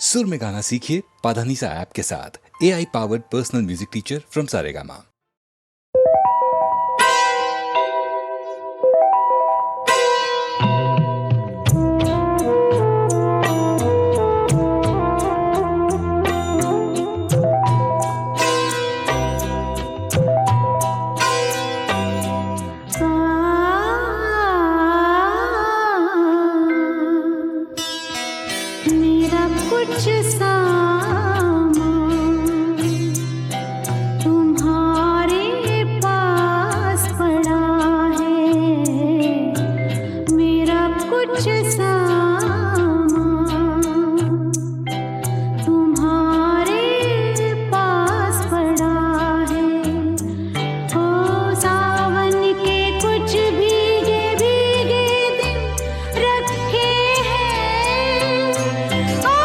सुर में गाना सीखिए पाधानीसा ऐप के साथ। AI powered personal music teacher from Saregama. मेरा कुछ सामान तुम्हारे पास पड़ा है। मेरा कुछ सामान तुम्हारे पास पड़ा है। ओ सावन के कुछ भीगे भीगे दिन रखे हैं। ओ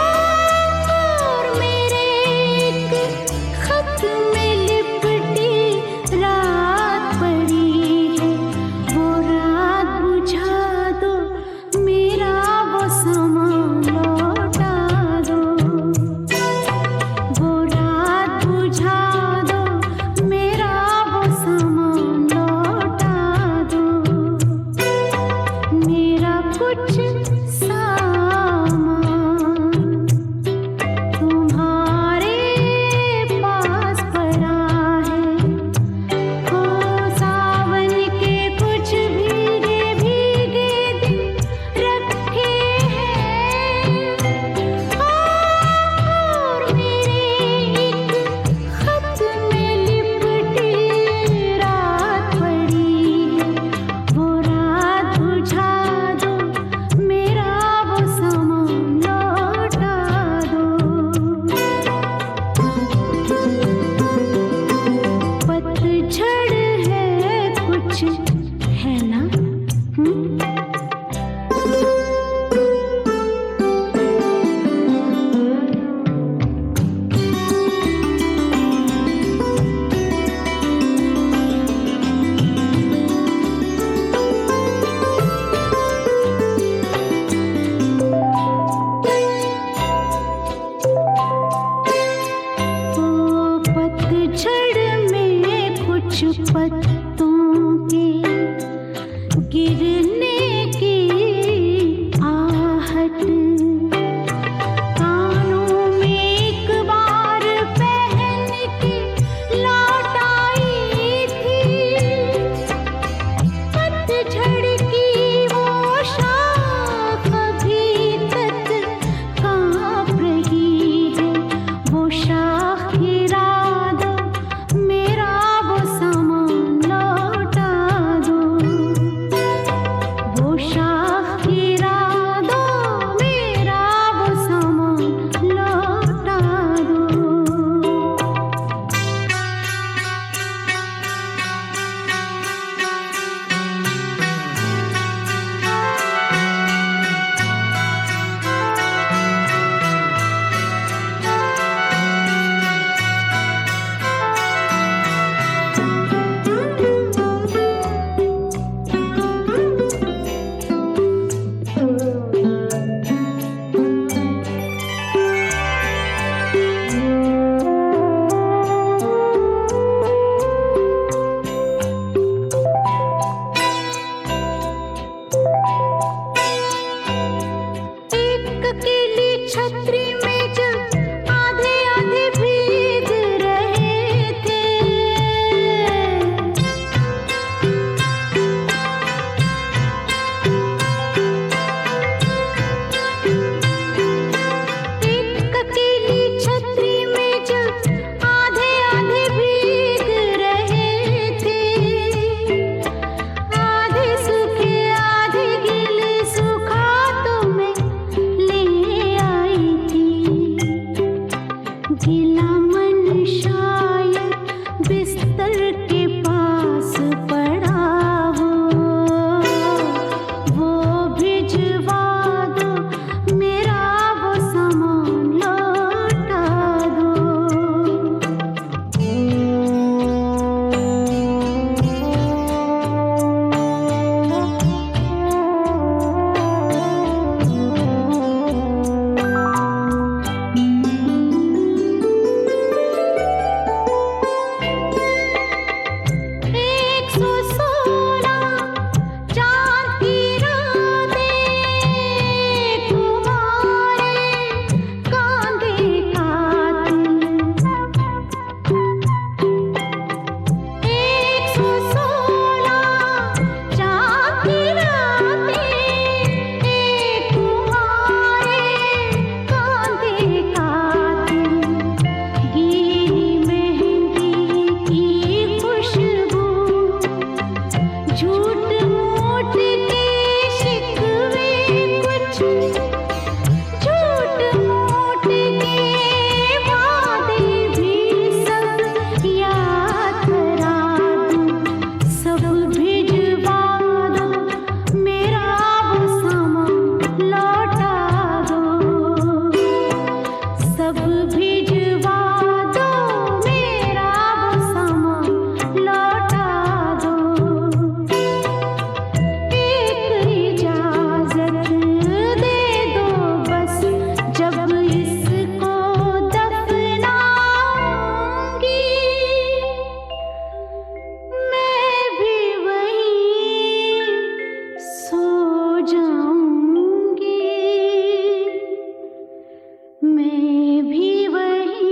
मैं भी वहीं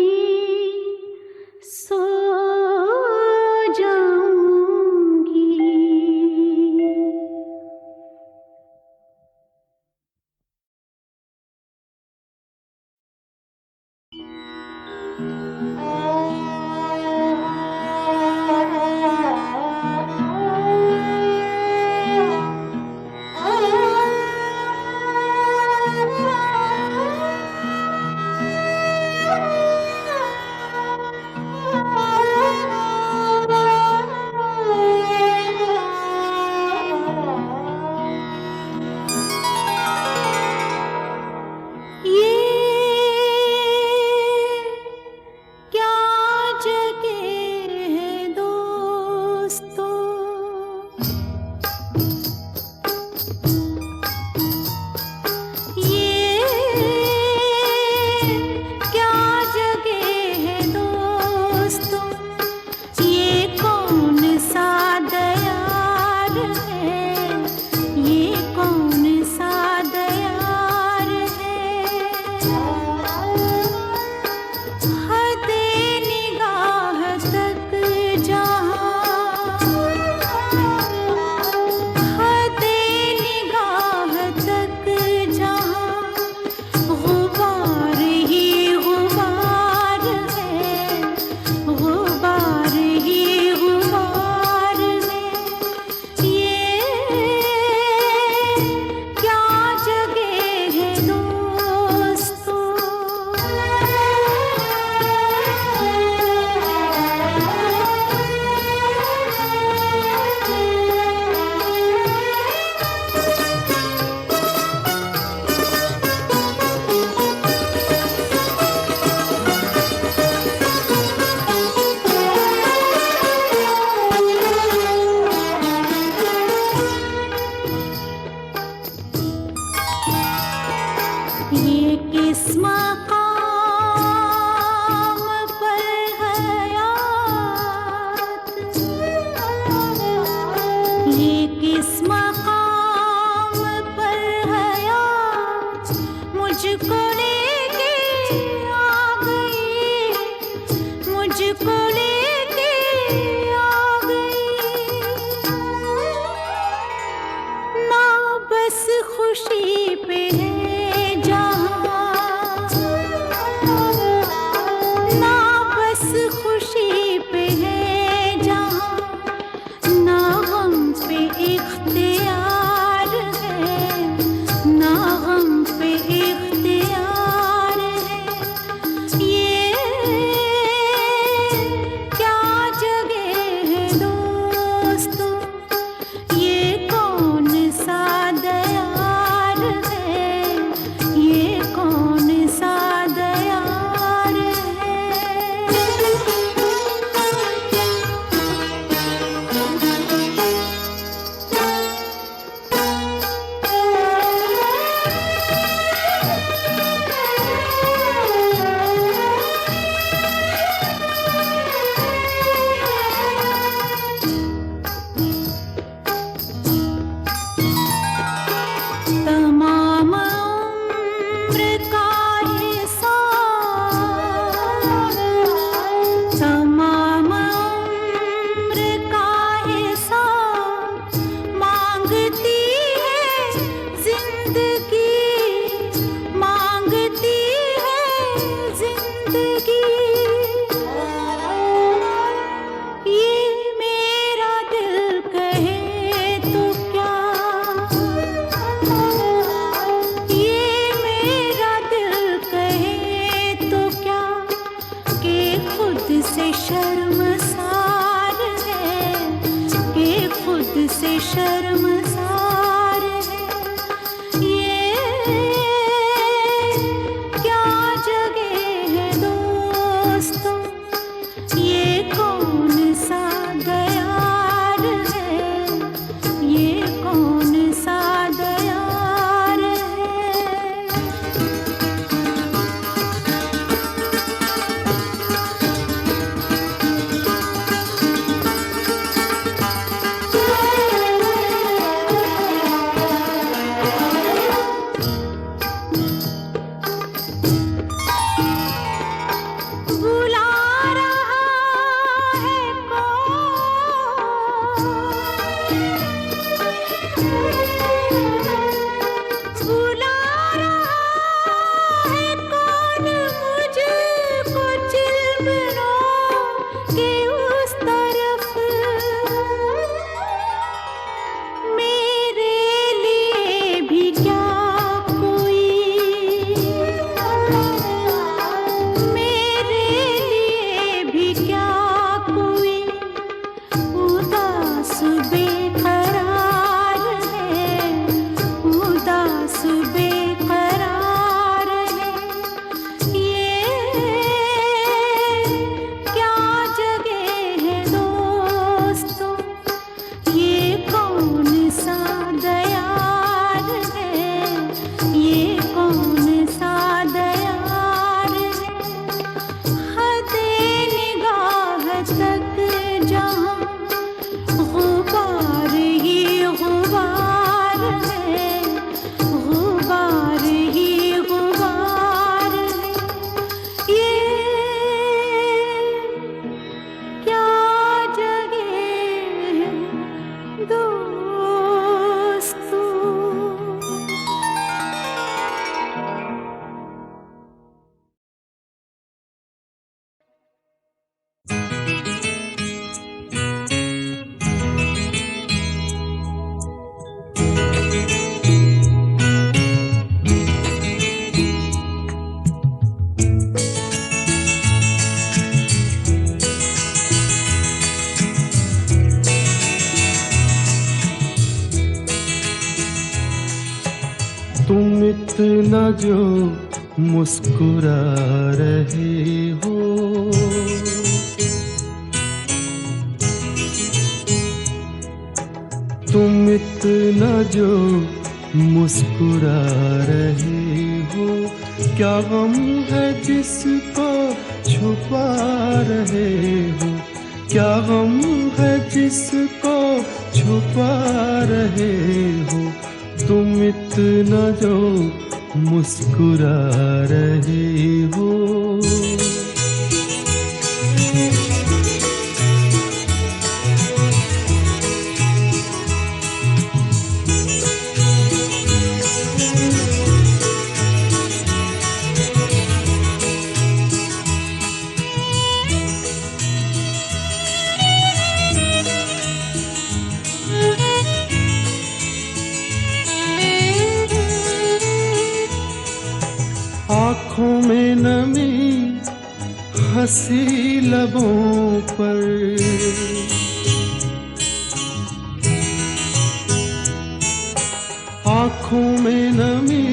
सो जाऊंगी। ये क्या जगह है दोस्तों, ये क्या जगह है दोस्तों, ये कौन सा दयार है, ये कौन सा दयार है। हदे निगाह तक जहाँ, हदे निगाह तक जहाँ गुबार ही गुबार है, गुबार ही गुबार है। ये क्या जगह है दोस्तों। ये किस मकाम पर हयात, ये किस मकाम पर हयात मुझको लेके आ गई, मुझको लेके आ गई। ना बस खुशी पे है जहाँ, ना बस खुशी पे है जहाँ, ना गम पे इख्तियार है, ना गम पे इख्तियार है। ये क्या जगह है दोस्तों, ये कौन सा दयार है, ये कौन सा दयार है। तमाम उम्र का हिसाब, तमाम उम्र का हिसाब मांगती है जिंदगी, मांगती है जिंदगी। ये मेरा दिल कहे तो क्या, ये मेरा दिल कहे तो क्या, कि खुद से शर्मसार है, कि खुद से शर्मसार है। ये क्या जगह है दोस्तों, ये कौन सा दयार है, ये कौन सा दयार है। न जो मुस्कुरा रहे हो। तुम इतना जो मुस्कुरा रहे हो, क्या गम है जिसको छुपा रहे हो, क्या गम है जिसको छुपा रहे हो। तुम इतना जो मुस्कुरा रहे हो। आँखों में नमी हंसी लबों पर, आँखों में नमी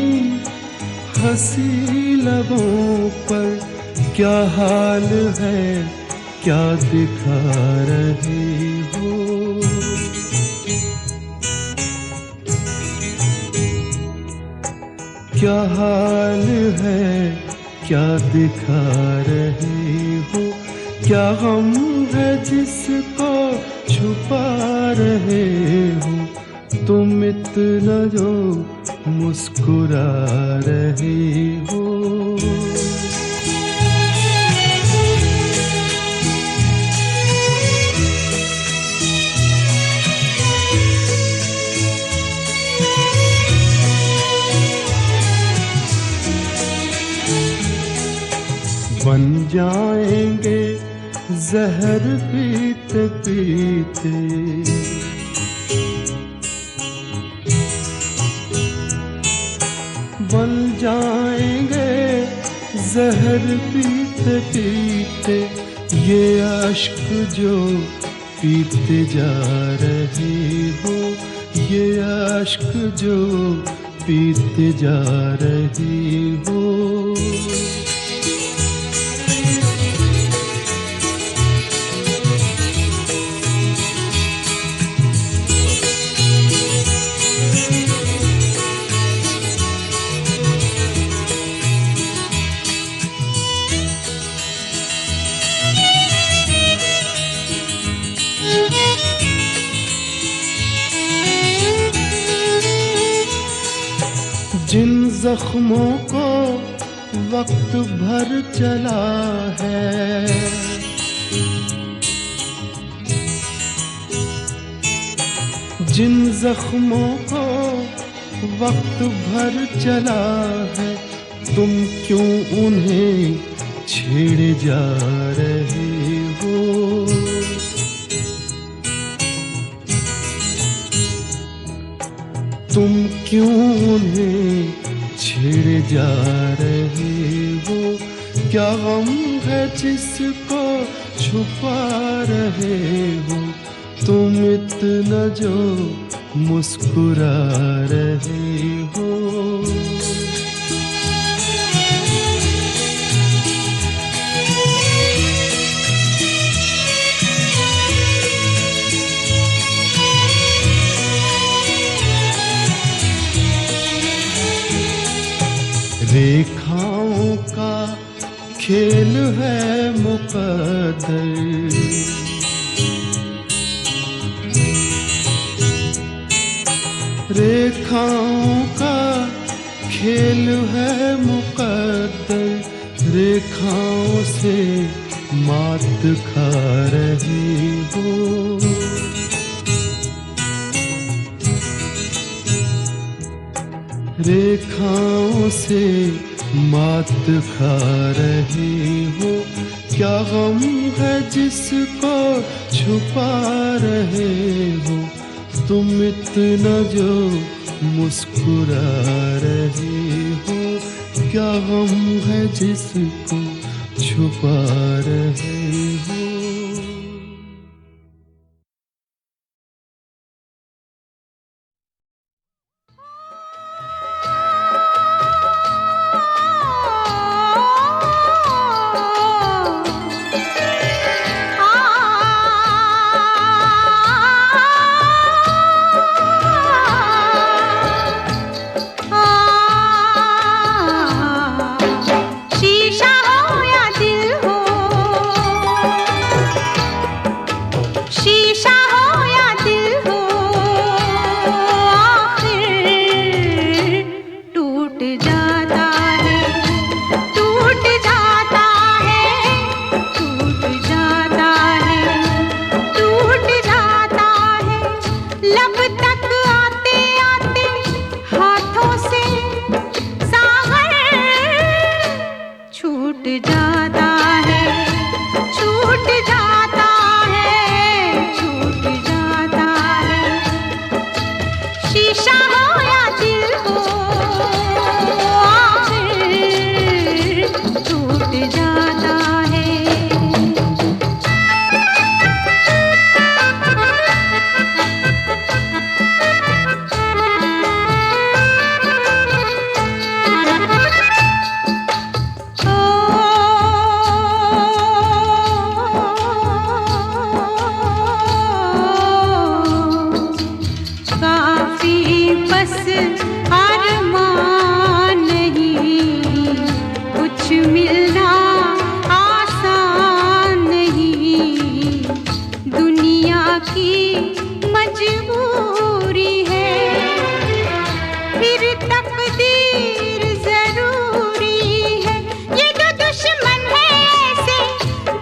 हंसी लबों पर, क्या हाल है क्या दिखा रहे हो। क्या हाल है क्या दिखा रहे हो, क्या गम है जिसको छुपा रहे हो। तुम इतना जो मुस्कुरा रहे हो। बन जाएंगे जहर पीते पीते, बन जाएंगे जहर पीते पीते। ये अश्क जो पीते जा रहे हो, ये अश्क जो पीते जा रहे हो। जिन जख्मों को वक्त भर चला है, जिन जख्मों को वक्त भर चला है, तुम क्यों उन्हें छेड़े जा रहे हो। तुम क्यों उन्हें छेड़े जा रहे हो। क्या गम है जिसको छुपा रहे हो। तुम इतना जो मुस्कुरा रहे हो। रेखाओं का खेल है मुकद्दर, रेखाओं का खेल है मुकद्दर। रेखाओं से मात खा रही हो। रेखाओं से मात खा रही हो। क्या गम है जिसको छुपा रहे हो। तुम इतना जो मुस्कुरा रहे हो। क्या गम है जिसको छुपा रहे हो। छूट जाता है, छूट जाता है, छूट जाता है। शीशा हो या दिल हो, आखिर छूट जाता है। काफी बस अरमान नहीं, कुछ मिलना आसान नहीं, दुनिया की मजबूरी है, फिर तकदीर जरूरी है। ये दो दुश्मन है ऐसे,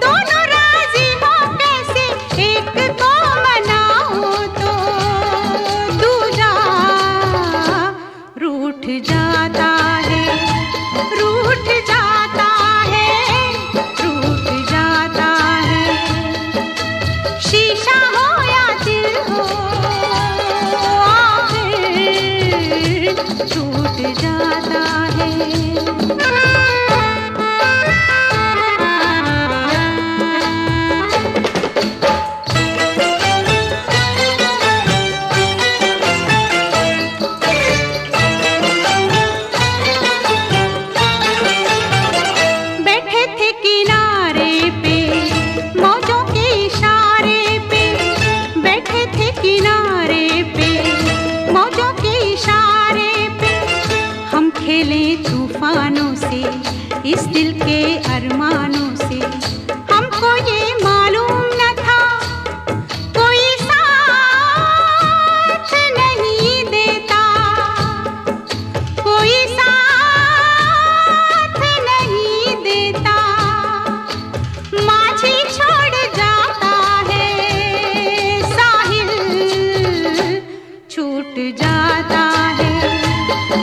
दोनों राजी हो कैसे, एक को मनाओ तो दूजा रूठ जाता है, रूठ जाता है, रूठ जाता है। शीशा हो या दिल हो, आखिर छूट जाता है। बैठे थे किनारे पे मौजों के इशारे पे, बैठे थे किनारे पे मौजों के इशारे पे, हम खेले तूफानों से, इस दिल के अरमानों से। हमको ये मालूम न था कोई साथ नहीं देता, कोई साथ नहीं देता, माझी छोड़ जाता है, साहिल छूट जाता है,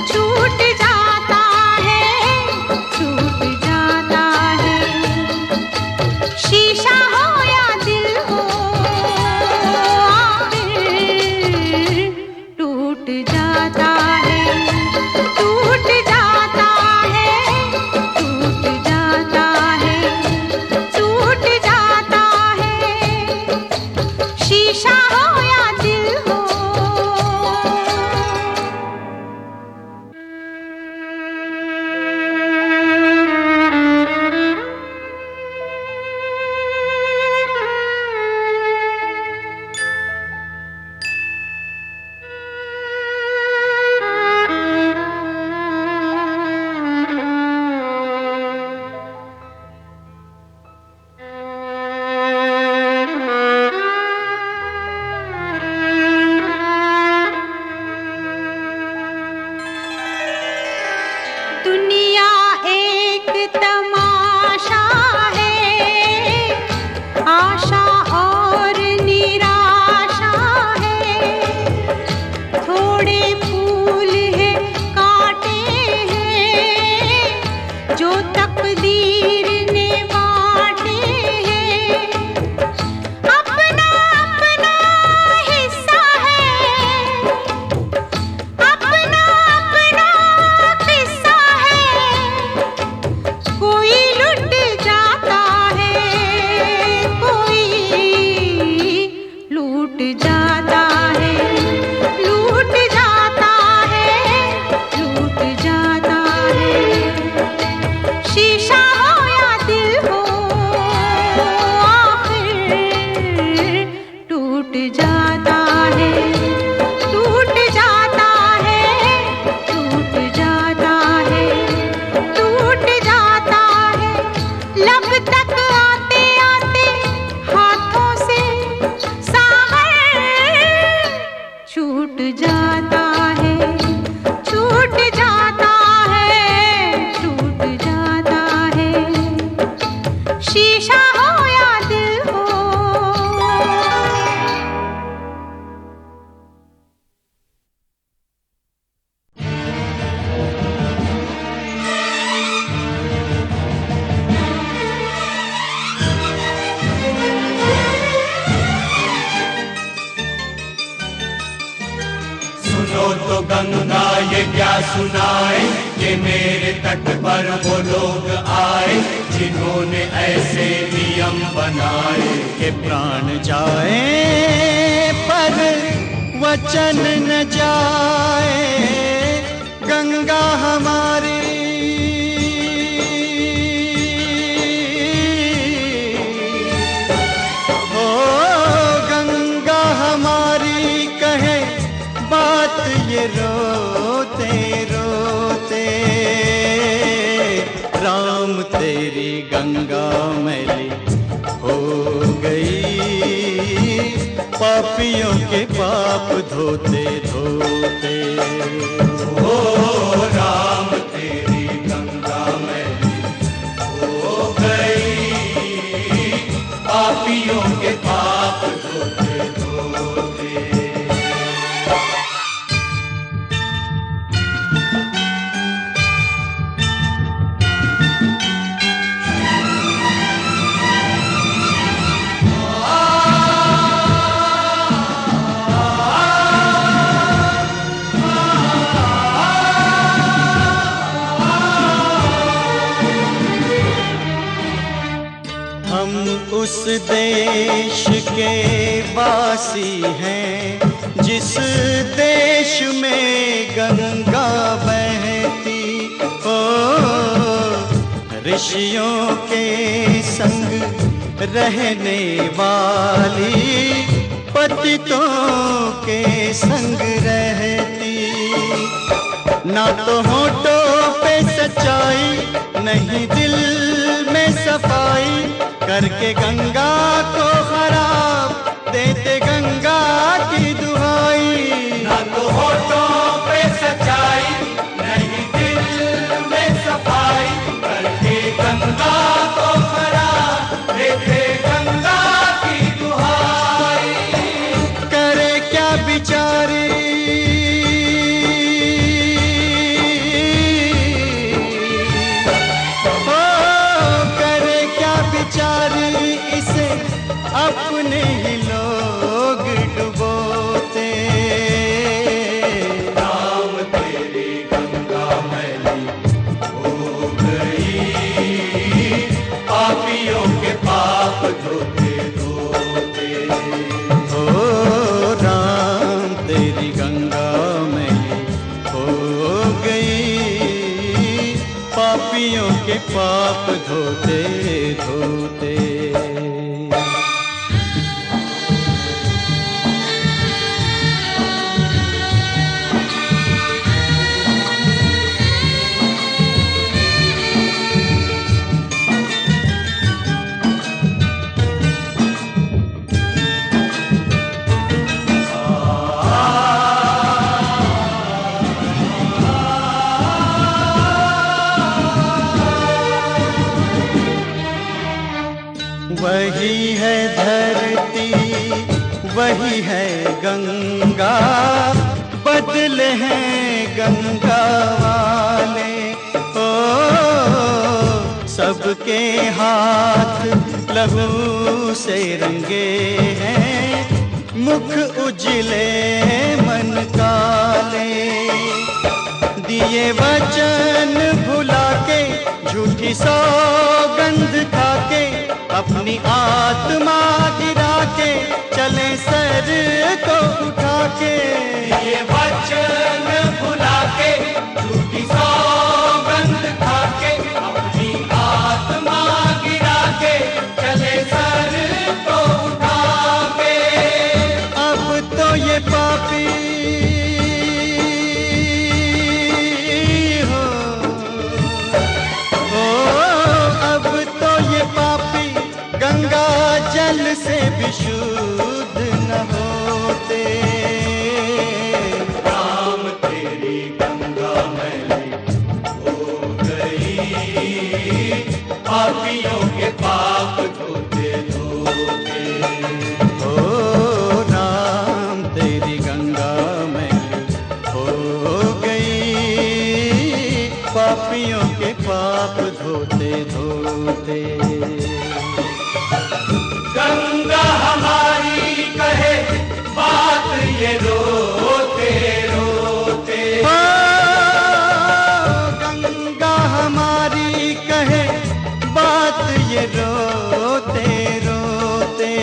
छूट जाता है, छूट जाता है। शीशा हो या दिल हो, आखिर टूट जाता है, टूट जाता है, टूट जाता है, टूट जाता है। शीशा हो या दिल हो। दुनिया एक तमाशा है, आशा और निराशा है, थोड़े फूल हैं कांटे हैं, जो तकदीर ने बांटे हैं। अपना अपना हिस्सा है, अपना अपना किस्सा है, कोई लुट जाता है, कोई लूट जाता है, लूट जाता है, लूट जाता है। शीशा हो या दिल हो, आखिर टूट जाता है, टूट जाता है, टूट जाता है, टूट जाता है। लब तक आते आते हाथों से सागर छूट जाता है, छूट जाता है, छूट जाता है। शीशा हो या दिल हो। सुनाए कि मेरे तट पर वो लोग आए जिन्होंने ऐसे नियम बनाए कि प्राण जाए पर वचन न जाए। गंगा हमारी ओ गंगा हमारी कहे बात ये रोते रोते। राम तेरी गंगा मैली हो गई, पापियों के पाप धोते धोते। ओ राम तेरी गंगा मैली हो गई, पापियों के पाप धोते धोते। हम उस देश के वासी हैं जिस देश में गंगा बहती हो। ऋषियों के संग रहने वाली, पतितों के संग रहती। ना तो होठों पे सच्चाई, नहीं दिल में सफाई, करके गंगा को खराब देते गंगा की दुहाई। ना तो होठों पे सच्चाई, नहीं दिल में सफाई, करके गंगा को खराब देते गंगा की दुहाई। करे क्या बिचारी इसे अपने ही लोग डुबोते। राम तेरी गंगा मैली हो गई, पापियों के पाप धोते धोते। ओ राम तेरी गंगा मैली हो गई, पापियों के पाप धोते धोते। वही है धरती, वही है गंगा, बदले हैं गंगा वाले। ओ सबके हाथ लहू से रंगे हैं, मुख उजले मन काले। दिए वचन भुला के, झूठी सौगंध खा के, अपनी आत्मा गिरा के, चले सर को उठा के। ये वचन भुला के, झूठी सौगंध खा के, अपनी आत्मा गिरा के, चले सर को उठा के। अब तो ये पापी अब तो ये पापी गंगा जल से भी शुद्ध न होते। राम तेरी गंगा मैली हो गई, पापियों के पाप धोते धोते। ओ राम तेरी गंगा मैली हो गई, पापियों के पाप धोते धोते। गंगा हमारी कहे बात ये रोते रोते। ये रोते रोते।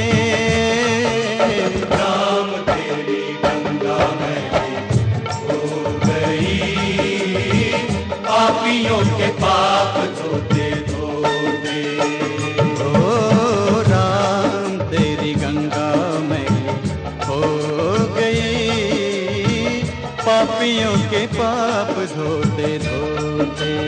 राम तेरी गंगा मैली हो गई, पापियों के पाप धोते धोते। ओ राम तेरी गंगा मैली हो गई, पापियों के पाप धोते धोते।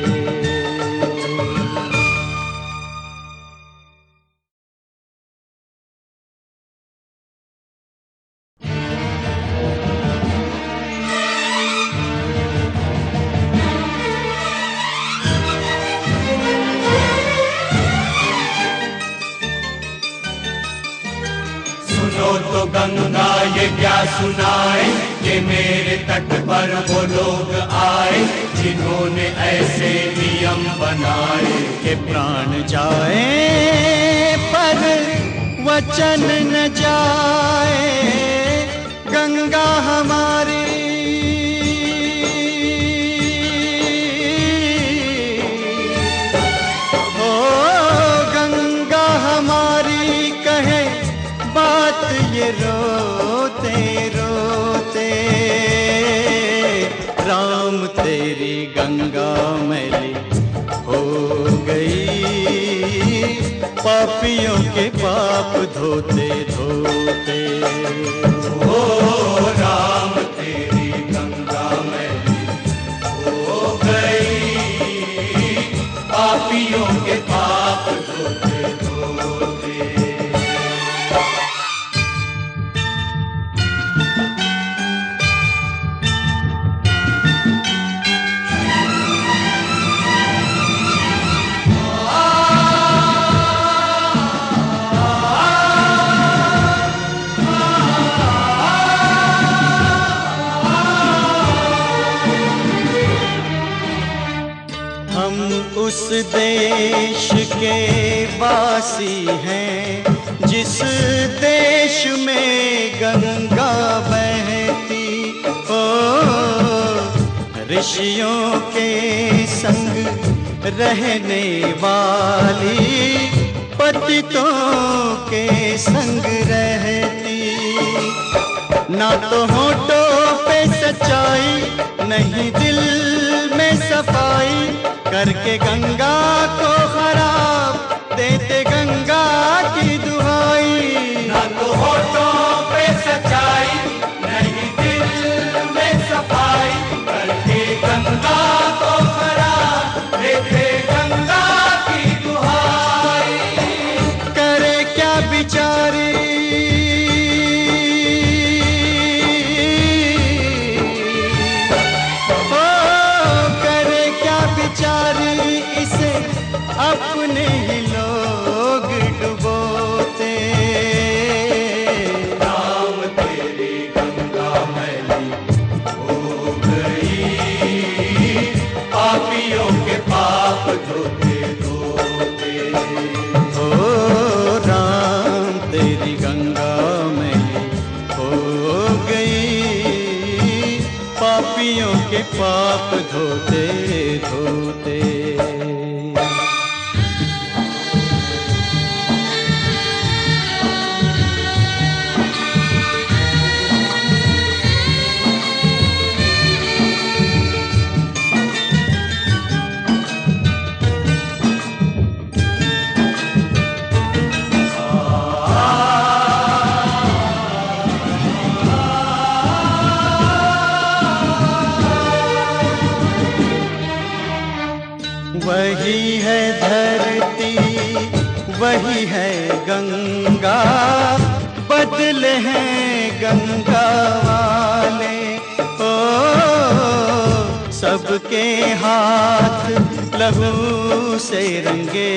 सुनो तो गंगा ये क्या सुनाए, कि मेरे तट पर वो लोग आए जिन्होंने ऐसे नियम बनाए। के प्राण जाए पर वचन न जाए, गंगा हमारी ओ गंगा हमारी कहे बात ये रोते रोते। राम तेरी गंगा मैली हो गई, पापियों के पाप धोते धोते। ओ राम तेरी गंगा मैली हो गई, पापियों के पाप धोते धोते। हम उस देश के वासी हैं जिस देश में गंगा बहती हो। ऋषियों के संग रहने वाली, पतितों के संग रहती। ना तो होठों पे सच्चाई, नहीं दिल में सफाई, करके गंगा को खराब देते गंगा की दुहाई। ना तो होठों पे सच्चाई, नहीं दिल में सफाई, करके गंगा को खराब देते गंगा की दुहाई। करे क्या बिचारी अपने ही लोग डुबोते। राम तेरी गंगा मैली हो गई, पापियों के पाप धोते धोते। ओ राम तेरी गंगा मैली हो गई, पापियों के पाप धोते धोते। वही है धरती, वही है गंगा, बदले हैं गंगा वाले। ओ सबके हाथ लहू से रंगे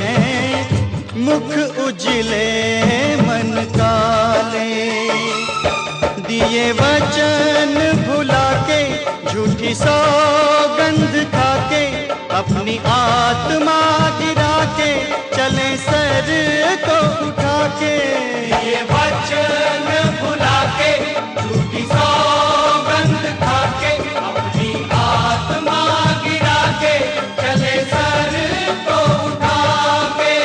हैं, मुख उजले मन काले। दिए वचन भुला के, झूठी सौगंध खा के, अपनी आत्मा गिरा के, चले सर को उठा के। ये वचन भुला के, झूठी सौगंध खा के, अपनी आत्मा गिरा के, चले सर को उठा के।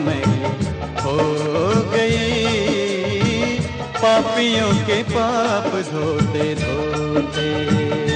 में हो गई, पापियों के पाप धोते धोते।